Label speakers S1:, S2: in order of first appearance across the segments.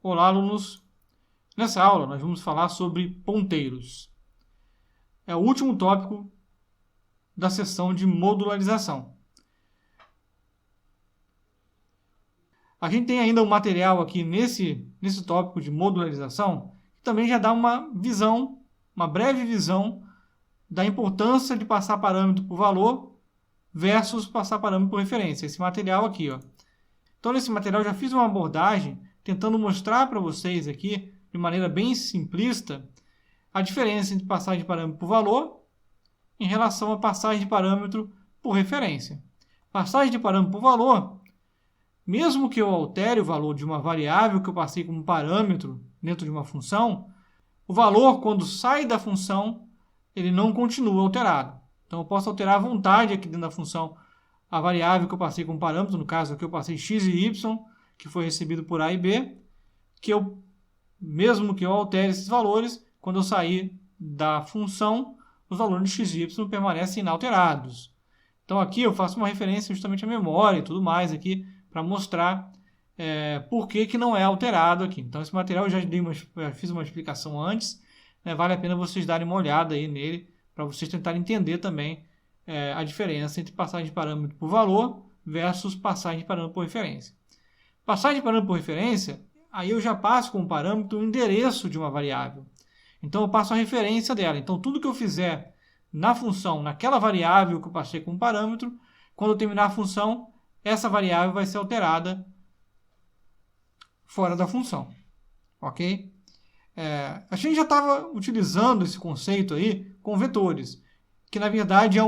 S1: Olá, alunos! Nessa aula nós vamos falar sobre ponteiros. É o último tópico da seção de modularização. A gente tem ainda um material aqui nesse tópico de modularização que também já dá uma visão, uma breve visão da importância de passar parâmetro por valor versus passar parâmetro por referência. Esse material aqui, ó. Então, nesse material eu já fiz uma abordagem tentando mostrar para vocês aqui, de maneira bem simplista, a diferença entre passagem de parâmetro por valor em relação a passagem de parâmetro por referência. Passagem de parâmetro por valor, mesmo que eu altere o valor de uma variável que eu passei como parâmetro dentro de uma função, o valor, quando sai da função, ele não continua alterado. Então, eu posso alterar à vontade aqui dentro da função a variável que eu passei como parâmetro, no caso aqui eu passei x e y, que foi recebido por A e B, mesmo que eu altere esses valores, quando eu sair da função, os valores de x e y permanecem inalterados. Então aqui eu faço uma referência justamente à memória e tudo mais aqui, para mostrar por que não é alterado aqui. Então esse material eu já fiz uma explicação antes, né? Vale a pena vocês darem uma olhada aí nele, para vocês tentarem entender também a diferença entre passagem de parâmetro por valor versus passagem de parâmetro por referência. Passagem de parâmetro por referência, aí eu já passo como parâmetro o endereço de uma variável. Então eu passo a referência dela. Então tudo que eu fizer na função, naquela variável que eu passei como parâmetro, quando eu terminar a função, essa variável vai ser alterada fora da função. Ok? A gente já estava utilizando esse conceito aí com vetores, que na verdade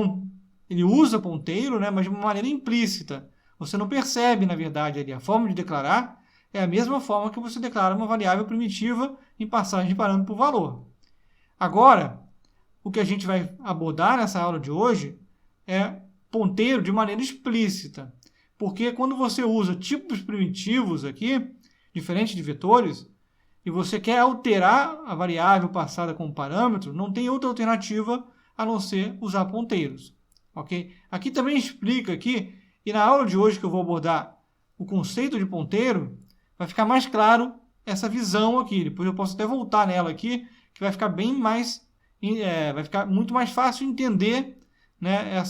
S1: ele usa ponteiro, né, mas de uma maneira implícita. Você não percebe, na verdade, ali, a forma de declarar é a mesma forma que você declara uma variável primitiva em passagem de parâmetro por valor. Agora, o que a gente vai abordar nessa aula de hoje é ponteiro de maneira explícita. Porque quando você usa tipos primitivos aqui, diferente de vetores, e você quer alterar a variável passada como parâmetro, não tem outra alternativa a não ser usar ponteiros. Okay? Aqui também explica aqui, e na aula de hoje que eu vou abordar o conceito de ponteiro, vai ficar mais claro essa visão aqui. Depois eu posso até voltar nela aqui, que vai ficar vai ficar muito mais fácil entender, né,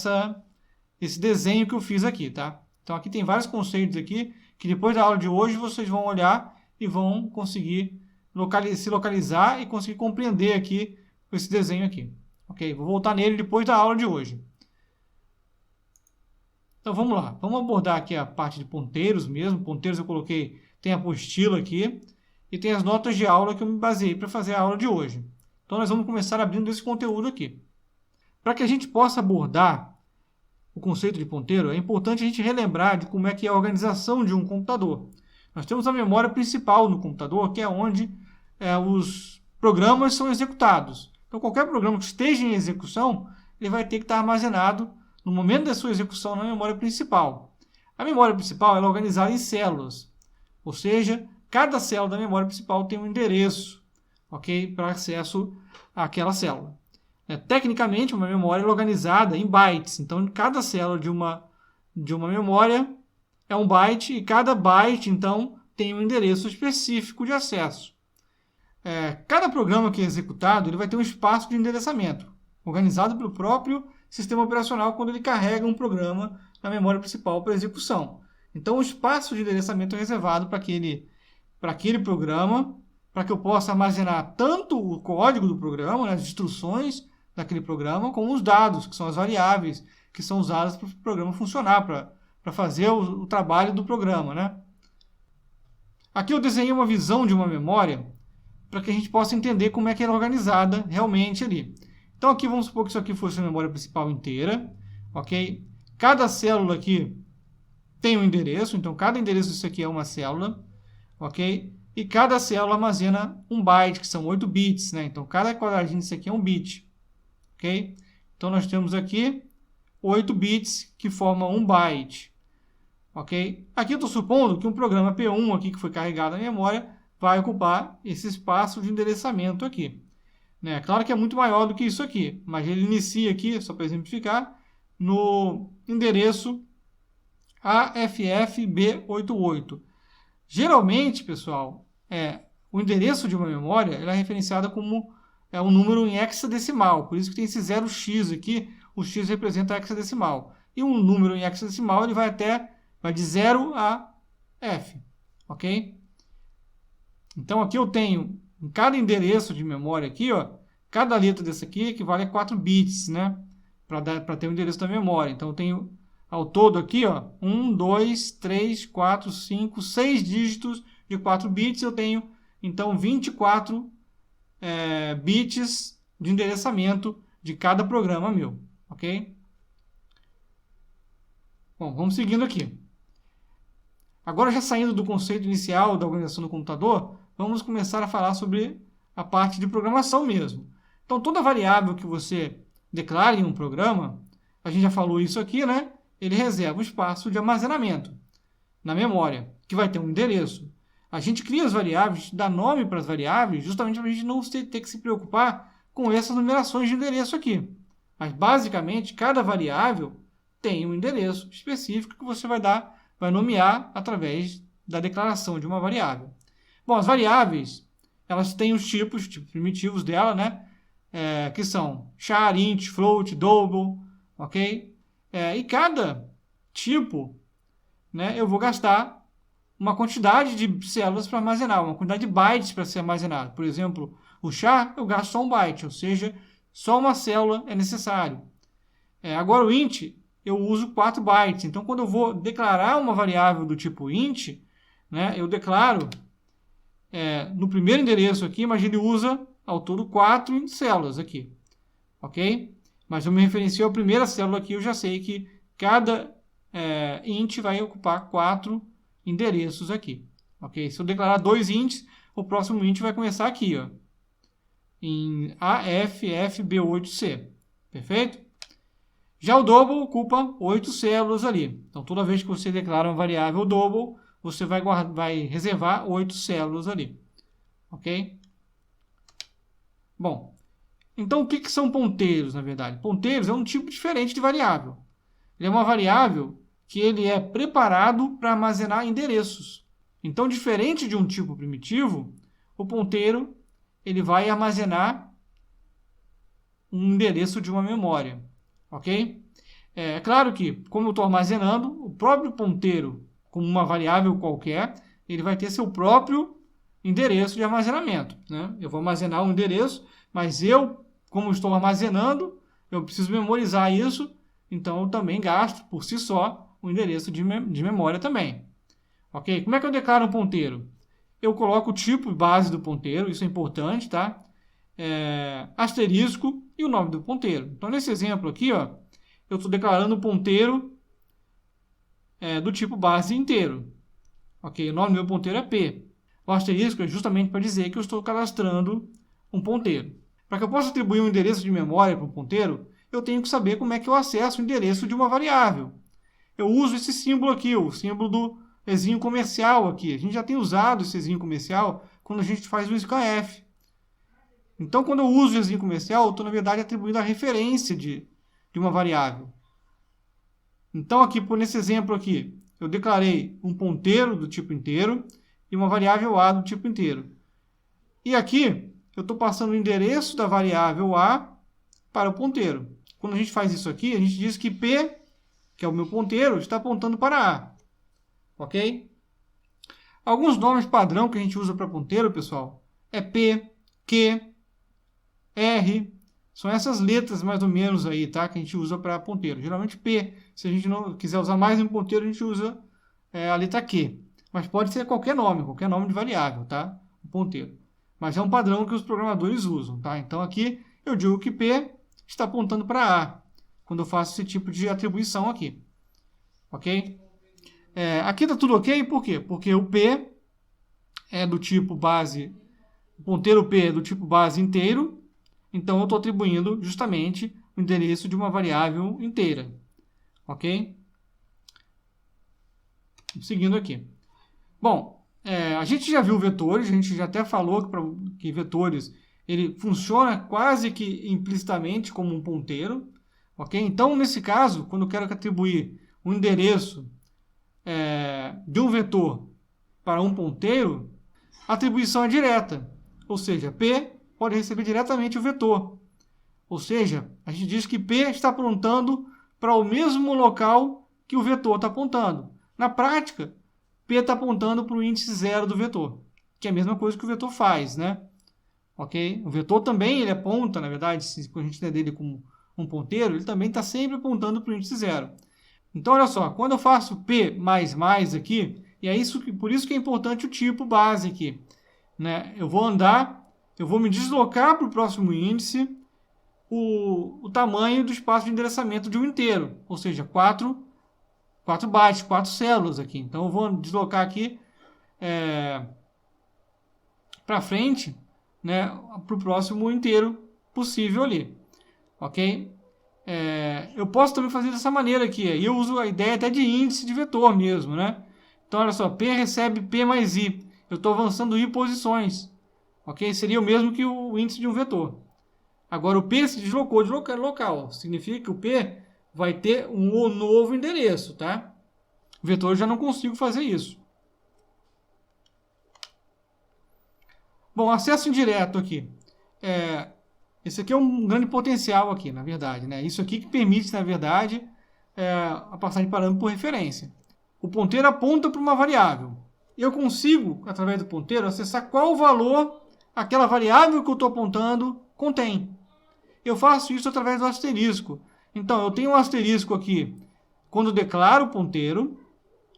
S1: esse desenho que eu fiz aqui, tá? Então aqui tem vários conceitos aqui, que depois da aula de hoje vocês vão olhar e vão conseguir se localizar e conseguir compreender aqui esse desenho aqui. Ok? Vou voltar nele depois da aula de hoje. Então vamos lá, vamos abordar aqui a parte de ponteiros mesmo. Ponteiros eu coloquei, tem a apostila aqui e tem as notas de aula que eu me baseei para fazer a aula de hoje. Então nós vamos começar abrindo esse conteúdo aqui. Para que a gente possa abordar o conceito de ponteiro, é importante a gente relembrar de como é que é a organização de um computador. Nós temos a memória principal no computador, que é onde os programas são executados. Então qualquer programa que esteja em execução, ele vai ter que estar armazenado no momento da sua execução na memória principal. A memória principal ela é organizada em células, ou seja, cada célula da memória principal tem um endereço, ok, para acesso àquela célula. Tecnicamente, uma memória é organizada em bytes, então cada célula de uma memória é um byte e cada byte, então, tem um endereço específico de acesso. Cada programa que é executado ele vai ter um espaço de endereçamento, organizado pelo próprio sistema operacional quando ele carrega um programa na memória principal para execução. Então, o espaço de endereçamento é reservado para aquele programa, para que eu possa armazenar tanto o código do programa, né, as instruções daquele programa, como os dados, que são as variáveis que são usadas para o programa funcionar, para fazer o trabalho do programa, né? Aqui eu desenhei uma visão de uma memória para que a gente possa entender como é que ela é organizada realmente ali. Então aqui vamos supor que isso aqui fosse a memória principal inteira, ok? Cada célula aqui tem um endereço, então cada endereço disso aqui é uma célula, ok? E cada célula armazena um byte, que são 8 bits, né? Então cada quadradinho disso aqui é um bit, ok? Então nós temos aqui 8 bits que formam um byte, ok? Aqui eu estou supondo que um programa P1 aqui que foi carregado na memória vai ocupar esse espaço de endereçamento aqui. Claro que é muito maior do que isso aqui, mas ele inicia aqui, só para exemplificar, no endereço AFFB88. Geralmente, pessoal, o endereço de uma memória ela é referenciada como um número em hexadecimal, por isso que tem esse 0x aqui, o x representa hexadecimal. E um número em hexadecimal ele vai de 0 a f, ok? Então aqui eu tenho, em cada endereço de memória aqui, ó, cada letra desse aqui equivale a 4 bits, né? Para ter o endereço da memória. Então eu tenho ao todo aqui, ó, 1, 2, 3, 4, 5, 6 dígitos de 4 bits. Eu tenho, então, 24 bits de endereçamento de cada programa meu, ok? Bom, vamos seguindo aqui. Agora, já saindo do conceito inicial da organização do computador, vamos começar a falar sobre a parte de programação mesmo. Então, toda variável que você declara em um programa, a gente já falou isso aqui, né? Ele reserva um espaço de armazenamento na memória, que vai ter um endereço. A gente cria as variáveis, dá nome para as variáveis, justamente para a gente não ter que se preocupar com essas numerações de endereço aqui. Mas, basicamente, cada variável tem um endereço específico que você vai nomear através da declaração de uma variável. Bom, as variáveis, elas têm os tipos primitivos dela, né? Que são char, int, float, double, ok? E cada tipo, né, eu vou gastar uma quantidade de células para armazenar, uma quantidade de bytes para ser armazenado. Por exemplo, o char eu gasto só 1 byte, ou seja, só uma célula é necessário. Agora o int eu uso 4 bytes. Então, quando eu vou declarar uma variável do tipo int, né, eu declaro no primeiro endereço aqui, mas ele usa ao todo 4 células aqui, ok? Mas eu me referencio à primeira célula aqui, eu já sei que cada int vai ocupar 4 endereços aqui, ok? Se eu declarar 2 ints, o próximo int vai começar aqui, ó, em AFFB8C, perfeito? Já o double ocupa 8 células ali. Então, toda vez que você declara uma variável double, você vai reservar 8 células ali, ok? Bom, então o que são ponteiros, na verdade? Ponteiros é um tipo diferente de variável. Ele é uma variável que ele é preparado para armazenar endereços. Então, diferente de um tipo primitivo, o ponteiro ele vai armazenar um endereço de uma memória, ok? É claro que, como eu estou armazenando, o próprio ponteiro, como uma variável qualquer, ele vai ter seu próprio endereço de armazenamento, né? Eu vou armazenar um endereço, mas como estou armazenando, eu preciso memorizar isso, então eu também gasto, por si só, o endereço de memória também. Ok? Como é que eu declaro um ponteiro? Eu coloco o tipo base do ponteiro, isso é importante, tá? Asterisco e o nome do ponteiro. Então, nesse exemplo aqui, ó, eu estou declarando o ponteiro do tipo base inteiro. Ok? O nome do meu ponteiro é P. O asterisco é justamente para dizer que eu estou cadastrando um ponteiro. Para que eu possa atribuir um endereço de memória para um ponteiro, eu tenho que saber como é que eu acesso o endereço de uma variável. Eu uso esse símbolo aqui, o símbolo do exinho comercial aqui. A gente já tem usado esse exinho comercial quando a gente faz o scanf. Então, quando eu uso o exinho comercial, eu estou, na verdade, atribuindo a referência de uma variável. Então, aqui, nesse exemplo aqui, eu declarei um ponteiro do tipo inteiro e uma variável A do tipo inteiro. E aqui, eu estou passando o endereço da variável A para o ponteiro. Quando a gente faz isso aqui, a gente diz que P, que é o meu ponteiro, está apontando para A. Ok? Alguns nomes padrão que a gente usa para ponteiro, pessoal, é P, Q, R. São essas letras mais ou menos aí, tá? Que a gente usa para ponteiro. Geralmente P. Se a gente não quiser usar mais um ponteiro, a gente usa a letra Q. Mas pode ser qualquer nome de variável, tá? O ponteiro. Mas é um padrão que os programadores usam, tá? Então aqui eu digo que P está apontando para A, quando eu faço esse tipo de atribuição aqui. Ok? Aqui está tudo ok, por quê? Porque o P é do tipo base, o ponteiro P é do tipo base inteiro, então eu estou atribuindo justamente o endereço de uma variável inteira. Ok? Seguindo aqui. Bom, a gente já viu vetores, a gente já até falou que vetores ele funciona quase que implicitamente como um ponteiro. Ok? Então, nesse caso, quando eu quero atribuir um endereço de um vetor para um ponteiro, a atribuição é direta, ou seja, P pode receber diretamente o vetor. Ou seja, a gente diz que P está apontando para o mesmo local que o vetor está apontando. Na prática, P está apontando para o índice 0 do vetor, que é a mesma coisa que o vetor faz, né? Ok? O vetor também ele aponta, na verdade, se a gente entender ele como um ponteiro, ele também está sempre apontando para o índice 0. Então, olha só, quando eu faço P aqui, e é isso, por isso que é importante o tipo base aqui, né? Eu vou me deslocar para o próximo índice, o tamanho do espaço de endereçamento de um inteiro, ou seja, 4 bytes, 4 células aqui. Então, eu vou deslocar aqui para frente, né, para o próximo inteiro possível ali, ok? Eu posso também fazer dessa maneira aqui, e eu uso a ideia até de índice de vetor mesmo, né? Então, olha só, P recebe P mais I, eu estou avançando I posições, ok? Seria o mesmo que o índice de um vetor. Agora, o P se deslocou de local, significa que o P vai ter um novo endereço, tá? O vetor eu já não consigo fazer isso. Bom, acesso indireto aqui. Esse aqui é um grande potencial aqui, na verdade, né? Isso aqui que permite, na verdade, a passagem de parâmetro por referência. O ponteiro aponta para uma variável. Eu consigo, através do ponteiro, acessar qual valor aquela variável que eu estou apontando contém. Eu faço isso através do asterisco. Então, eu tenho um asterisco aqui quando eu declaro o ponteiro,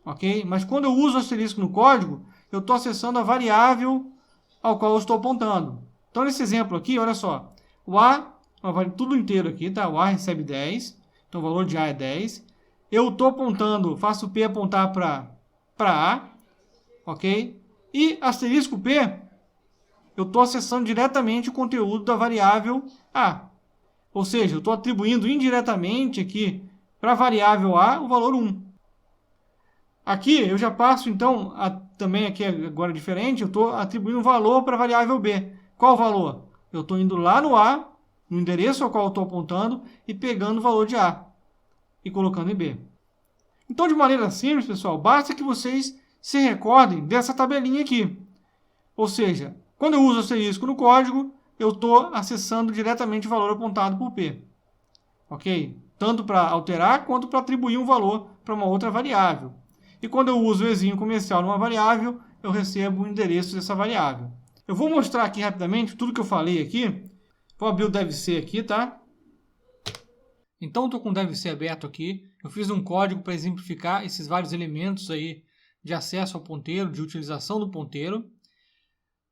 S1: ok? Mas quando eu uso o asterisco no código, eu estou acessando a variável ao qual eu estou apontando. Então, nesse exemplo aqui, olha só. O A, tudo inteiro aqui, tá? O A recebe 10. Então, o valor de A é 10. Eu estou apontando, faço o P apontar para A, ok? E asterisco P, eu estou acessando diretamente o conteúdo da variável A. Ou seja, eu estou atribuindo indiretamente aqui para a variável A o valor 1. Aqui eu já passo, então, também aqui agora diferente, eu estou atribuindo um valor para a variável B. Qual valor? Eu estou indo lá no A, no endereço ao qual eu estou apontando, e pegando o valor de A e colocando em B. Então, de maneira simples, pessoal, basta que vocês se recordem dessa tabelinha aqui. Ou seja, quando eu uso asterisco no código, eu estou acessando diretamente o valor apontado por P. Ok? Tanto para alterar, quanto para atribuir um valor para uma outra variável. E quando eu uso o exinho comercial numa variável, eu recebo o endereço dessa variável. Eu vou mostrar aqui rapidamente tudo que eu falei aqui. Vou abrir o devc aqui, tá? Então, estou com o devc aberto aqui. Eu fiz um código para exemplificar esses vários elementos aí de acesso ao ponteiro, de utilização do ponteiro.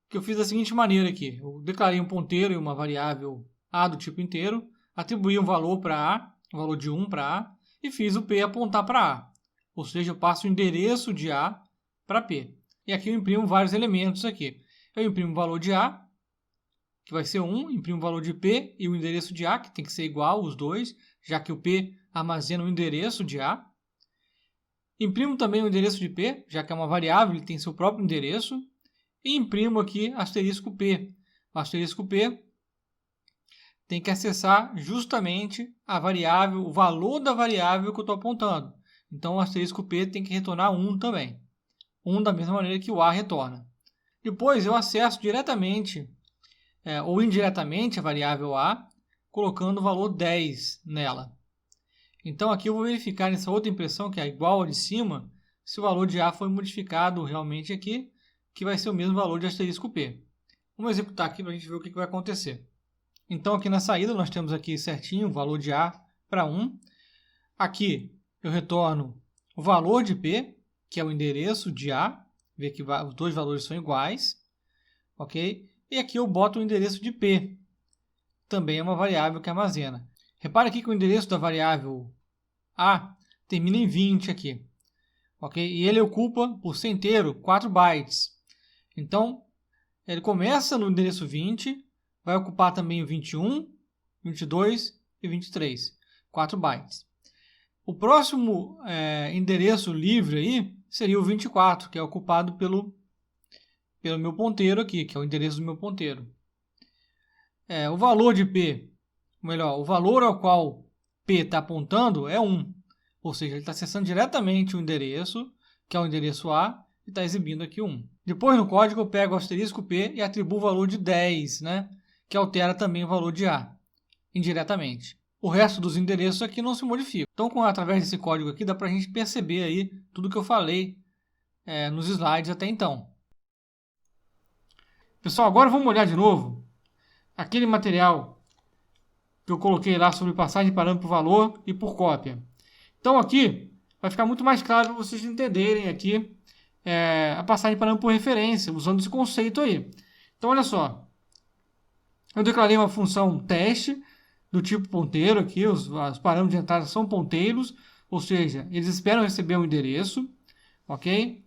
S1: Que eu fiz da seguinte maneira aqui. Eu declarei um ponteiro e uma variável A do tipo inteiro, atribuí um valor para A, um valor de 1 para A, e fiz o P apontar para A. Ou seja, eu passo o endereço de A para P. E aqui eu imprimo vários elementos aqui. Eu imprimo o valor de A, que vai ser 1, imprimo o valor de P e o endereço de A, que tem que ser igual os dois, já que o P armazena o endereço de A. Imprimo também o endereço de P, já que é uma variável, ele tem seu próprio endereço. E imprimo aqui asterisco P. O asterisco P tem que acessar justamente a variável, o valor da variável que eu estou apontando. Então, o asterisco P tem que retornar 1 também. 1 da mesma maneira que o A retorna. Depois, eu acesso diretamente ou indiretamente a variável A, colocando o valor 10 nela. Então, aqui eu vou verificar nessa outra impressão, que é igual a de cima, se o valor de A foi modificado realmente aqui, que vai ser o mesmo valor de asterisco P. Vamos executar aqui para a gente ver o que vai acontecer. Então, aqui na saída, nós temos aqui certinho o valor de A para 1. Aqui, eu retorno o valor de P, que é o endereço de A. Vê que os dois valores são iguais. Ok? E aqui eu boto o endereço de P. Também é uma variável que armazena. Repare aqui que o endereço da variável A termina em 20 aqui. Ok? E ele ocupa, por ser inteiro, 4 bytes. Então, ele começa no endereço 20, vai ocupar também o 21, 22 e 23, 4 bytes. O próximo endereço livre aí seria o 24, que é ocupado pelo meu ponteiro aqui, que é o endereço do meu ponteiro. O valor de P, o valor ao qual P está apontando é 1. Ou seja, ele está acessando diretamente o endereço, que é o endereço A, e está exibindo aqui 1. Depois no código eu pego o asterisco P e atribuo o valor de 10, né? Que altera também o valor de A, indiretamente. O resto dos endereços aqui não se modifica. Então, através desse código aqui, dá para a gente perceber aí tudo que eu falei nos slides até então. Pessoal, agora vamos olhar de novo aquele material que eu coloquei lá sobre passagem de parâmetro por valor e por cópia. Então aqui vai ficar muito mais claro para vocês entenderem aqui a passagem de parâmetro por referência, usando esse conceito aí. Então olha só, eu declarei uma função teste do tipo ponteiro aqui, os parâmetros de entrada são ponteiros, ou seja, eles esperam receber um endereço, ok?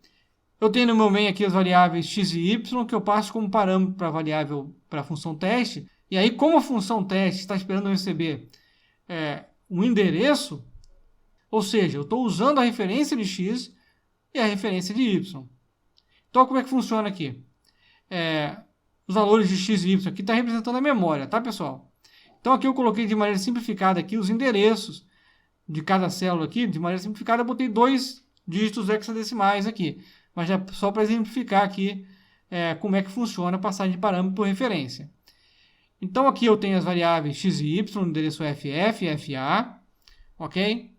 S1: Eu tenho no meu main aqui as variáveis x e y, que eu passo como parâmetro para a variável, para a função teste. E aí, como a função teste está esperando receber um endereço, ou seja, eu estou usando a referência de x e a referência de y. Então, como é que funciona aqui? Os valores de x e y aqui estão representando a memória, tá, pessoal? Então, aqui eu coloquei de maneira simplificada aqui os endereços de cada célula aqui. De maneira simplificada, eu botei 2 dígitos hexadecimais aqui. Mas é só para exemplificar aqui como é que funciona a passagem de parâmetro por referência. Então aqui eu tenho as variáveis x e y, endereço ff e fa, ok?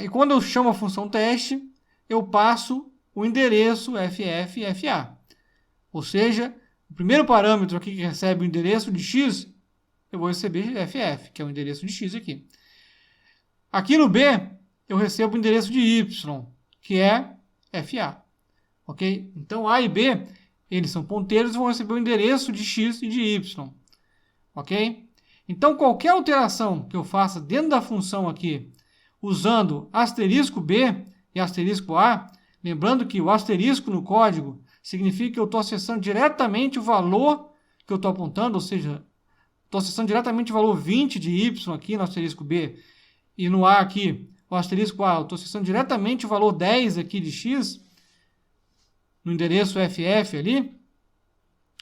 S1: E quando eu chamo a função teste, eu passo o endereço ff e fa. Ou seja, o primeiro parâmetro aqui que recebe o endereço de x, eu vou receber ff, que é o endereço de x aqui. Aqui no b, eu recebo o endereço de y, que é fa, ok? Então A e B, eles são ponteiros e vão receber o endereço de x e de y, ok? Então qualquer alteração que eu faça dentro da função aqui, usando asterisco B e asterisco A, lembrando que o asterisco no código significa que eu estou acessando diretamente o valor que eu estou apontando, ou seja, estou acessando diretamente o valor 20 de y aqui no asterisco B, e no A aqui, o asterisco A, eu estou acessando diretamente o valor 10 aqui de x, no endereço ff ali.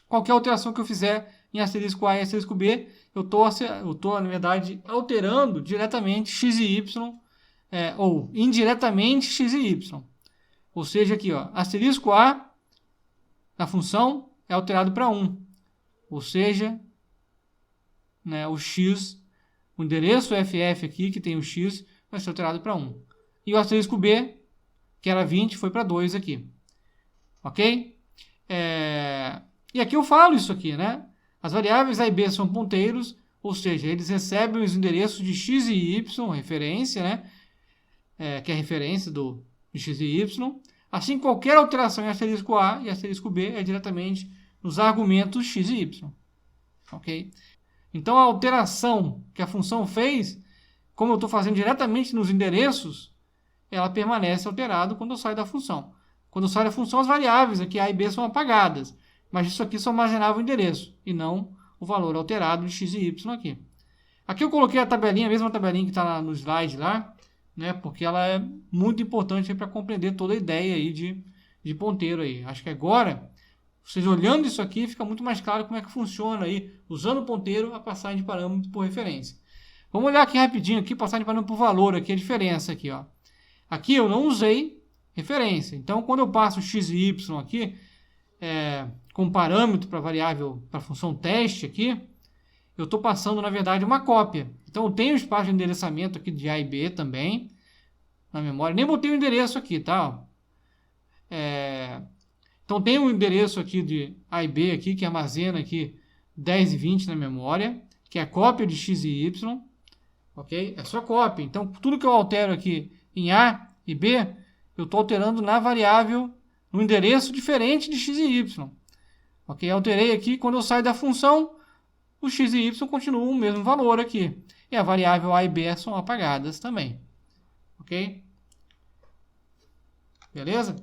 S1: Qualquer alteração que eu fizer em asterisco A e asterisco B, eu estou, na verdade, alterando diretamente x e y, ou indiretamente x e y. Ou seja, aqui, ó, asterisco A, na função, é alterado para 1. Ou seja, né, o x, o endereço ff aqui, que tem o x, vai ser alterado para 1. E o asterisco B, que era 20, foi para 2 aqui. Ok? E aqui eu falo isso aqui, né? As variáveis A e B são ponteiros, ou seja, eles recebem os endereços de x e y, referência, né? Que é a referência de x e y. Assim, qualquer alteração em asterisco A e asterisco B é diretamente nos argumentos x e y. Ok? Então, a alteração que a função fez, como eu estou fazendo diretamente nos endereços, ela permanece alterada quando eu saio da função. Quando eu saio da função, as variáveis aqui A e B são apagadas. Mas isso aqui só armazenava o endereço, e não o valor alterado de x e y aqui. Aqui eu coloquei a tabelinha, a mesma tabelinha que está no slide lá, né, porque ela é muito importante para compreender toda a ideia aí de ponteiro aí. Acho que agora, vocês olhando isso aqui, fica muito mais claro como é que funciona aí, usando o ponteiro, a passagem de parâmetro por referência. Vamos olhar aqui rapidinho, aqui, passagem de parâmetro por valor, aqui a diferença aqui, ó. Aqui eu não usei referência. Então, quando eu passo x e y aqui, com parâmetro para variável, para a função teste aqui, eu estou passando, na verdade, uma cópia. Então, eu tenho espaço de endereçamento aqui de A e B também, na memória. Nem botei o endereço aqui, tá? Então, tem um endereço aqui de A e B aqui, que armazena aqui 10 e 20 na memória, que é a cópia de x e y, ok? É só cópia. Então, tudo que eu altero aqui em A e B, eu estou alterando na variável, no endereço diferente de x e y. Ok? Alterei aqui, quando eu saio da função, o x e y continuam o mesmo valor aqui. E a variável A e B são apagadas também. Ok? Beleza?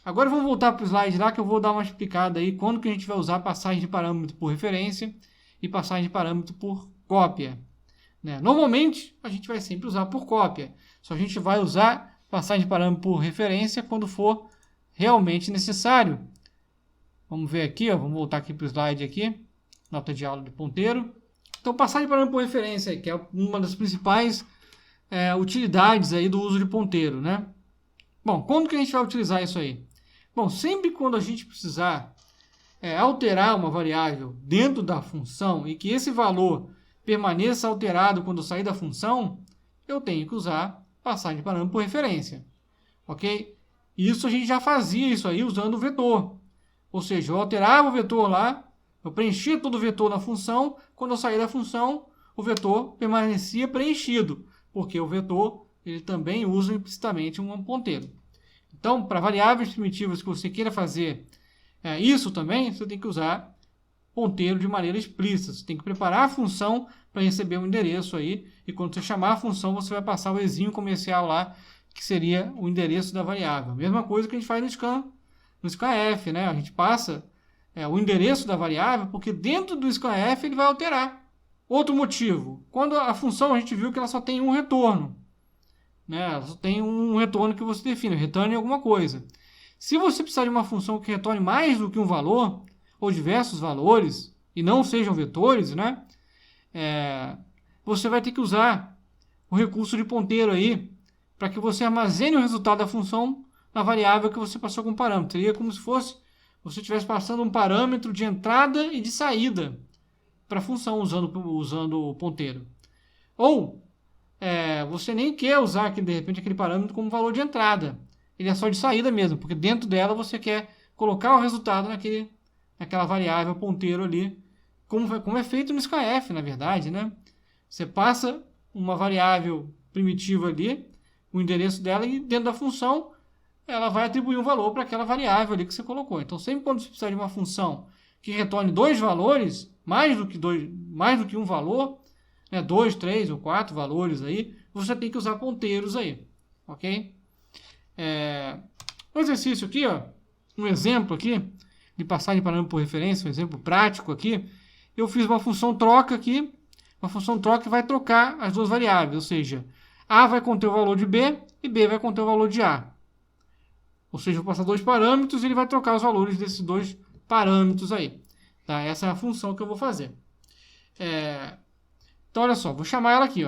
S1: Agora vamos voltar para o slide lá, que eu vou dar uma explicada aí quando que a gente vai usar passagem de parâmetro por referência e passagem de parâmetro por cópia. Né? Normalmente, a gente vai sempre usar por cópia. Só a gente vai usar passagem de parâmetro por referência quando for realmente necessário. Vamos ver aqui, ó, vamos voltar aqui para o slide aqui, nota de aula de ponteiro. Então, passagem de parâmetro por referência, que é uma das principais utilidades aí do uso de ponteiro, né? Bom, quando que a gente vai utilizar isso aí? Bom, sempre quando a gente precisar alterar uma variável dentro da função e que esse valor permaneça alterado quando sair da função, eu tenho que usar passagem de parâmetro por referência. Ok? Isso a gente já fazia isso aí usando o vetor. Ou seja, eu alterava o vetor lá, eu preenchia todo o vetor na função, quando eu saía da função, o vetor permanecia preenchido, porque o vetor ele também usa implicitamente um ponteiro. Então, para variáveis primitivas que você queira fazer isso também, você tem que usar ponteiro de maneira explícita. Você tem que preparar a função para receber um endereço aí, e quando você chamar a função, você vai passar o exinho comercial lá, que seria o endereço da variável. A mesma coisa que a gente faz no scanf, né? A gente passa o endereço da variável, porque dentro do scanf ele vai alterar. Outro motivo, quando a função a gente viu que ela só tem um retorno, né? Ela só tem um retorno que você define, retorne alguma coisa. Se você precisar de uma função que retorne mais do que um valor, ou diversos valores, e não sejam vetores, né? Você vai ter que usar o recurso de ponteiro aí, para que você armazene o resultado da função na variável que você passou como parâmetro. Seria como se fosse você estivesse passando um parâmetro de entrada e de saída para a função usando o ponteiro. Ou você nem quer usar de repente aquele parâmetro como valor de entrada. Ele é só de saída mesmo, porque dentro dela você quer colocar o resultado naquela variável ponteiro ali, como é feito no scanf, na verdade, né? Você passa uma variável primitiva ali, o endereço dela, e dentro da função ela vai atribuir um valor para aquela variável ali que você colocou. Então, sempre quando você precisar de uma função que retorne dois valores, mais do que um valor, 2, 3 ou 4 valores aí, você tem que usar ponteiros aí, ok? Um exercício aqui, um exemplo aqui de passagem de parâmetro por referência, um exemplo prático aqui. Eu fiz uma função troca aqui, uma função troca que vai trocar as duas variáveis, ou seja, A vai conter o valor de B e B vai conter o valor de A. Ou seja, eu vou passar dois parâmetros e ele vai trocar os valores desses dois parâmetros aí. Tá? Essa é a função que eu vou fazer. Então, olha só, vou chamar ela aqui.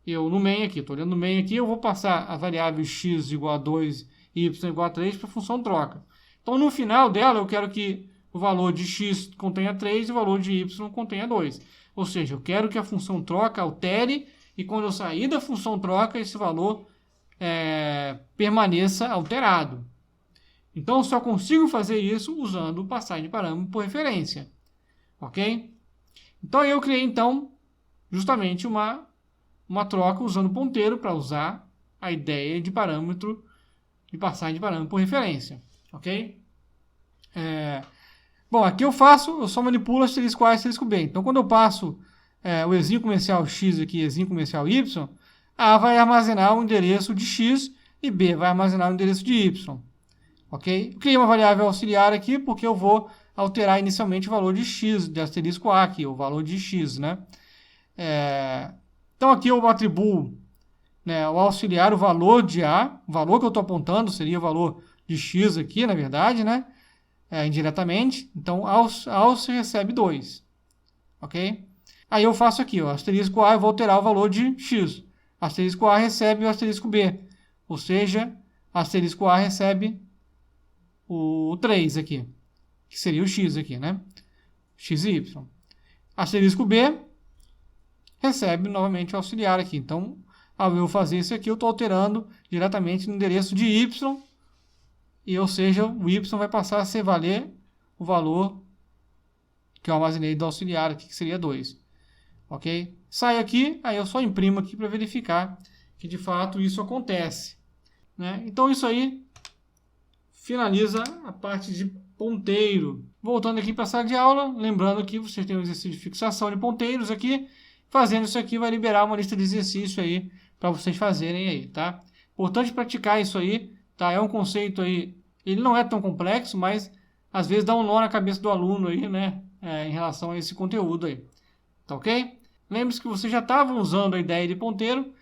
S1: Eu no main aqui, estou olhando no main aqui, eu vou passar a variável x igual a 2 e y igual a 3 para a função troca. Então, no final dela, eu quero que o valor de x contenha 3 e o valor de y contenha 2. Ou seja, eu quero que a função troca altere e quando eu sair da função troca, esse valor permaneça alterado. Então, eu só consigo fazer isso usando passagem de parâmetro por referência. Ok? Então, eu criei, justamente uma troca usando ponteiro para usar a ideia de parâmetro, de passagem de parâmetro por referência. Ok? Bom, aqui eu só manipulo asterisco A e asterisco B. Então, quando eu passo o exinho comercial x aqui e exinho comercial y, A vai armazenar o endereço de x e B vai armazenar o endereço de y. Ok? Eu criei uma variável auxiliar aqui porque eu vou alterar inicialmente o valor de x, de asterisco A aqui, o valor de x, né? Então, aqui eu atribuo o auxiliar, o valor de A, o valor que eu estou apontando seria o valor de x aqui, na verdade, né? Indiretamente. Então, alce recebe 2. Ok? Aí eu faço aqui, asterisco A, eu vou alterar o valor de x. Asterisco A recebe o asterisco B. Ou seja, asterisco A recebe o 3 aqui, que seria o x aqui, né? X e y. Asterisco B recebe novamente o auxiliar aqui. Então, ao eu fazer isso aqui, eu estou alterando diretamente no endereço de y, e, ou seja, o y vai passar a ser valer o valor que eu armazenei do auxiliar aqui, que seria 2. Ok? Sai aqui, aí eu só imprimo aqui para verificar que de fato isso acontece. Né? Então, isso aí finaliza a parte de ponteiro. Voltando aqui para a sala de aula, lembrando que você tem um exercício de fixação de ponteiros aqui. Fazendo isso aqui vai liberar uma lista de exercícios aí para vocês fazerem aí, tá? Importante praticar isso aí, tá? É um conceito aí, ele não é tão complexo, mas às vezes dá um nó na cabeça do aluno aí, né? Em relação a esse conteúdo aí, tá ok? Lembre-se que vocês já estavam usando a ideia de ponteiro,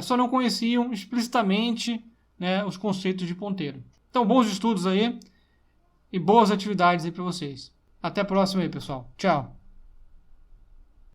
S1: só não conheciam explicitamente, né, os conceitos de ponteiro. Então, bons estudos aí e boas atividades aí para vocês. Até a próxima aí, pessoal. Tchau!